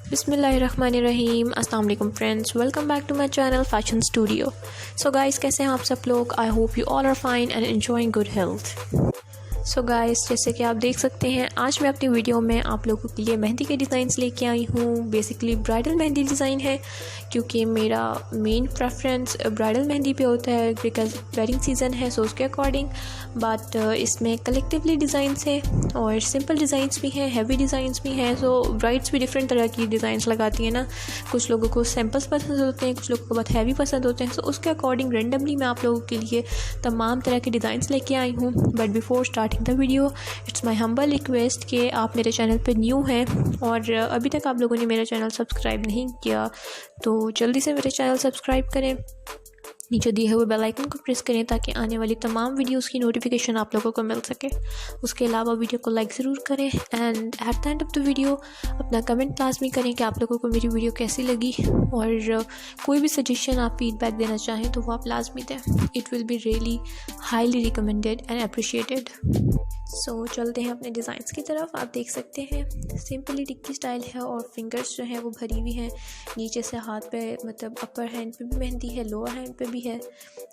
बिस्मिल्लाहिर्रहमानिर्रहीम। अस्सलाम वालेकुम friends, welcome back to my channel fashion studio. So guys, कैसे हैं आप सब लोग? I hope you all are fine and enjoying good health. So guys, जैसे कि आप देख सकते हैं, आज मैं अपनी वीडियो में आप लोगों के लिए मेहंदी के डिज़ाइंस लेके आई हूँ। बेसिकली ब्राइडल मेहंदी डिज़ाइन है, क्योंकि मेरा मेन प्रेफरेंस ब्राइडल मेहंदी पे होता है बिकॉज वेडिंग सीज़न है, सो उसके अकॉर्डिंग। बट इसमें कलेक्टिवली डिज़ाइंस है और सिंपल डिज़ाइंस भी हैं, हैवी डिज़ाइंस भी हैं। सो ब्राइड्स भी डिफरेंट तरह की डिज़ाइंस लगाती हैं ना। कुछ लोगों को सिंपल्स पसंद होते हैं, कुछ लोगों को बहुत हैवी पसंद होते हैं। सो उसके अकॉर्डिंग रेंडमली मैं आप लोगों के लिए तमाम तरह के डिज़ाइंस लेके आई हूँ। But before starting the video, it's my humble request कि आप मेरे चैनल पे न्यू हैं और अभी तक आप लोगों ने मेरा चैनल सब्सक्राइब नहीं किया तो जल्दी से मेरे चैनल सब्सक्राइब करें। नीचे दिए हुए बेल आइकन को प्रेस करें ताकि आने वाली तमाम वीडियोस की नोटिफिकेशन आप लोगों को मिल सके। उसके अलावा वीडियो को लाइक ज़रूर करें and at the end of the video अपना कमेंट लाजमी करें कि आप लोगों को मेरी वीडियो कैसी लगी, और कोई भी सजेशन आप फीडबैक देना चाहें तो वो आप लाजमी दें। It will be really highly recommended and appreciated. So चलते हैं अपने डिज़ाइंस की तरफ। आप देख सकते हैं सिंपली टिक्की स्टाइल है और फिंगर्स जो हैं वो भरी हुई हैं। नीचे से हाथ पे मतलब अपर हैंड पे भी मेहंदी है, लोअर हैंड पे भी है।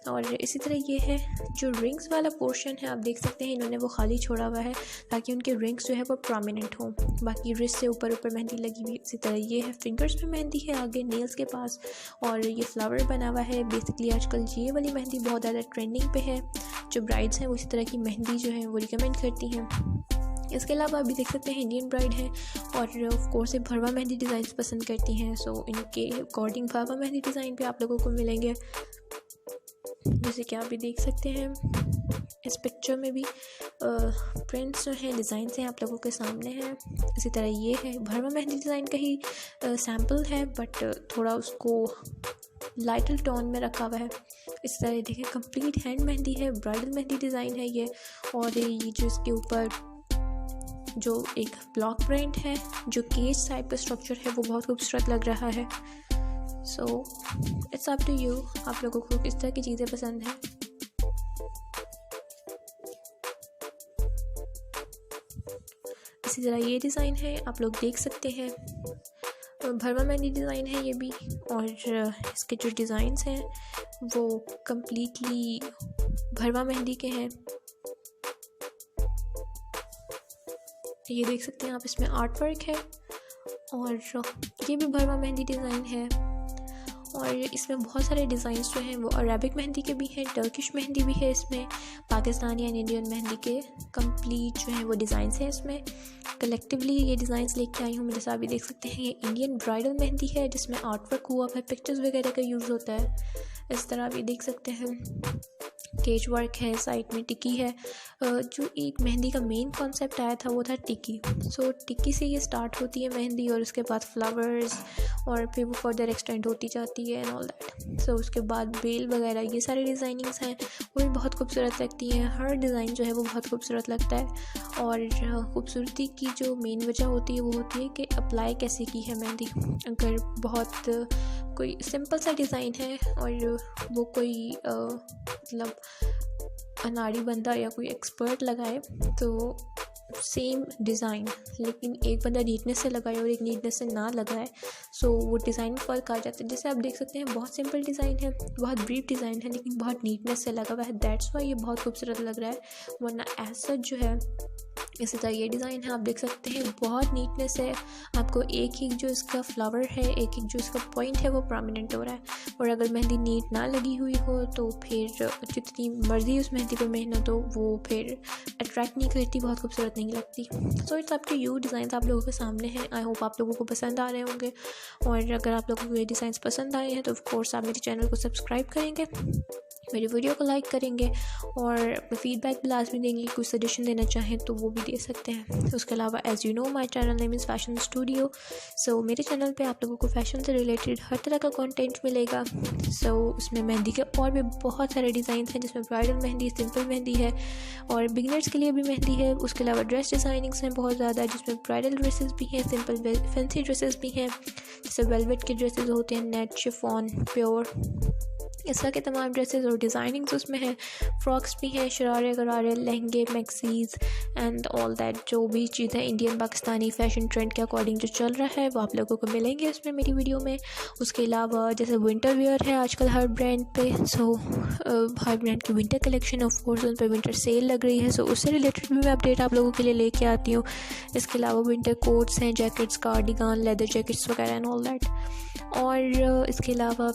और इसी तरह ये है जो रिंग्स वाला पोर्शन है, आप देख सकते हैं इन्होंने वो खाली छोड़ा हुआ है ताकि उनके रिंग्स जो है वो प्रोमिनेंट हों। बाकी रिस्ट से ऊपर मेहंदी लगी हुई। इसी तरह ये है फिंगर्स पे मेहंदी है, आगे नेल्स के पास, और ये फ्लावर बना हुआ है। बेसिकली आजकल ये वाली मेहंदी बहुत ज़्यादा ट्रेंडिंग पे है। जो ब्राइड्स हैं वो इसी तरह की मेहंदी जो है वो रिकमेंड करती हैं। इसके अलावा अभी देख सकते हैं इंडियन ब्राइड है और ऑफ कोर्स भरवा मेहंदी डिज़ाइन पसंद करती हैं। सो इनके अकॉर्डिंग भरवा मेहंदी डिज़ाइन पे आप लोगों को मिलेंगे, जैसे कि आप भी देख सकते हैं इस पिक्चर में भी प्रिंट्स जो हैं, डिज़ाइन हैं आप लोगों के सामने हैं। इसी तरह ये है भरवा मेहंदी डिज़ाइन का ही सैम्पल है, बट थोड़ा उसको लाइटर टोन में रखा हुआ है। इस तरह देखिए कंप्लीट हैंड मेहंदी है, ब्राइडल मेहंदी डिज़ाइन है ये। और ये जो इसके ऊपर जो एक ब्लॉक प्रिंट है, जो केज टाइप का स्ट्रक्चर है, वो बहुत खूबसूरत लग रहा है। So it's up to you, आप लोगों को किस तरह की चीज़ें पसंद हैं। इसी तरह ये डिज़ाइन है, आप लोग देख सकते हैं भरवा मेहंदी डिज़ाइन है ये भी। और इसके जो डिज़ाइंस हैं वो कम्प्लीटली भरवा मेहंदी के हैं। ये देख सकते हैं आप, इसमें आर्ट वर्क है और ये भी भरवा मेहंदी डिज़ाइन है। और इसमें बहुत सारे डिज़ाइंस जो हैं वो अरेबिक मेहंदी के भी हैं, टर्किश मेहंदी भी है इसमें, पाकिस्तानी एंड इंडियन मेहंदी के कंप्लीट जो हैं वो डिज़ाइंस हैं इसमें। कलेक्टिवली ये डिज़ाइंस लेके आई हूँ। मेरे साथ भी देख सकते हैं ये इंडियन ब्राइडल मेहंदी है जिसमें आर्ट वर्क हुआ है, पिक्चर्स वगैरह का यूज़ होता है। इस तरह भी देख सकते हैं केज वर्क है, साइड में टिक्की है। जो एक मेहंदी का मेन कॉन्सेप्ट आया था वो था टिक्की। सो टिक्की से ये स्टार्ट होती है मेहंदी और उसके बाद फ्लावर्स और फिर वो फर्दर एक्सटेंड होती जाती है एंड ऑल दैट। सो उसके बाद बेल वगैरह ये सारी डिज़ाइनिंग्स हैं, वो भी बहुत खूबसूरत लगती हैं। हर डिज़ाइन जो है वो बहुत खूबसूरत लगता है। और खूबसूरती की जो मेन वजह होती है वो होती है कि अप्लाई कैसे की है मेहंदी। अगर बहुत कोई सिंपल सा डिज़ाइन है और वो कोई मतलब अनाड़ी बंदा या कोई एक्सपर्ट लगाए तो सेम डिज़ाइन, लेकिन एक बंदा नीटनेस से लगाए और एक नीटनेस से ना लगाए, सो वो डिज़ाइन में फ़र्क आ जाता है। जैसे आप देख सकते हैं बहुत सिंपल डिज़ाइन है, बहुत ब्रीफ डिज़ाइन है, लेकिन बहुत नीटनेस से लगा हुआ है, दैट्स वाई ये बहुत खूबसूरत लग रहा है। वरना एज सच जो है इसी तरह ये डिज़ाइन है, आप देख सकते हैं बहुत नीटनेस है। आपको एक ही जो इसका फ्लावर है, एक जो इसका पॉइंट है वो प्रोमिनेंट हो रहा है। और अगर मेहंदी नीट ना लगी हुई हो तो फिर जितनी मर्जी उस मेहंदी पर मेहनत हो वो फिर अट्रैक्ट नहीं करती, बहुत खूबसूरत नहीं लगती। So it's up to you. Design आप लोगों के सामने हैं, आई होप आप लोगों को पसंद आ रहे होंगे। और अगर आप लोगों को ये डिज़ाइन पसंद आए हैं तो ऑफ कोर्स आप मेरे चैनल को सब्सक्राइब करेंगे, मेरी वीडियो को लाइक करेंगे और अपना फीडबैक भी लाजमी देंगे। कुछ सजेशन देना चाहें तो वो भी दे सकते हैं। उसके अलावा as you know my channel name is fashion studio. So मेरे चैनल पे आप लोगों को फ़ैशन से रिलेटेड हर तरह का कंटेंट मिलेगा। सो उसमें मेहंदी के और भी बहुत सारे डिज़ाइन हैं, जिसमें ब्राइडल मेहंदी, सिंपल मेहंदी है और बिगनर्स के लिए भी मेहंदी है। उसके अलावा ड्रेस डिज़ाइनिंग्स हैं बहुत ज़्यादा, जिसमें ब्राइडल ड्रेसेस भी हैं, सिंपल फैंसी ड्रेसेस भी हैं, जैसे वेलवेट के ड्रेसेस होते हैं, नेट, शिफॉन, प्योर। इस तरह के तमाम ड्रेसेस और डिज़ाइनिंग्स उसमें हैं, फ्रॉक्स भी हैं, शरारे गरारे, लहंगे, मैक्सीज एंड ऑल दैट। जो भी चीज़ें इंडियन पाकिस्तानी फ़ैशन ट्रेंड के अकॉर्डिंग जो चल रहा है वो आप लोगों को मिलेंगे उसमें मेरी वीडियो में। उसके अलावा जैसे विंटर वेयर है आजकल हर ब्रांड पे, सो हर ब्रांड की विंटर कलेक्शन ऑफ कोर्स उन पर विंटर सेल लग रही है, सो उससे रिलेटेड भी मैं अपडेट आप लोगों के लिए लेके आती हूँ। इसके अलावा विंटर कोट्स हैं, जैकेट्स, कार्डिगान, लेदर जैकेट्स वगैरह एंड ऑल दैट। और इसके अलावा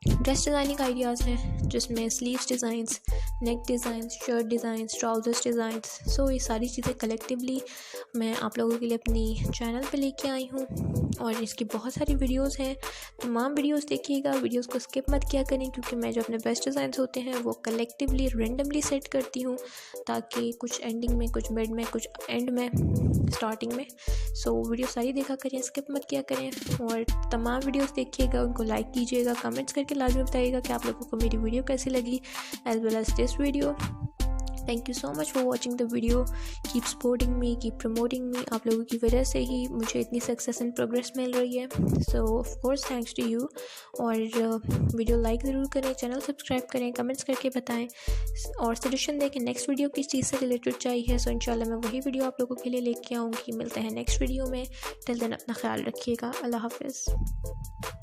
ड्रेस डिज़ाइनिंग आइडियाज़ हैं जिसमें sleeves designs, neck designs, shirt designs, trousers designs. So ये सारी चीज़ें कलेक्टिवली मैं आप लोगों के लिए अपनी चैनल पे लेके आई हूँ और इसकी बहुत सारी वीडियोस हैं। तमाम वीडियोस देखिएगा, वीडियोस को स्किप मत किया करें क्योंकि मैं जो अपने बेस्ट डिज़ाइंस होते हैं वो कलेक्टिवली रेंडमली सेट करती हूँ ताकि कुछ एंडिंग में, कुछ मिड में, कुछ एंड में, स्टार्टिंग में। सो वीडियो सारी देखा करें, स्किप मत किया करें और तमाम वीडियोस देखिएगा, उनको लाइक कीजिएगा, कमेंट्स करके लाजमी बताइएगा कि आप लोगों को मेरी वीडियो कैसी लगी as well as this video. Thank you so much for watching the video, keep supporting me, keep promoting me. आप लोगों की वजह से ही मुझे इतनी सक्सेस एंड प्रोग्रेस मिल रही है, so of course thanks to you. और वीडियो लाइक ज़रूर करें, चैनल सब्सक्राइब करें, कमेंट्स करके बताएं और सजेशन दें कि नेक्स्ट वीडियो किस चीज़ से रिलेटेड चाहिए। सो इंशाल्लाह मैं वही वीडियो आप लोगों के लिए लेके आऊँगी। मिलते हैं नेक्स्ट वीडियो में, टिल देन अपना ख्याल रखिएगा। अल्लाह हाफिज़।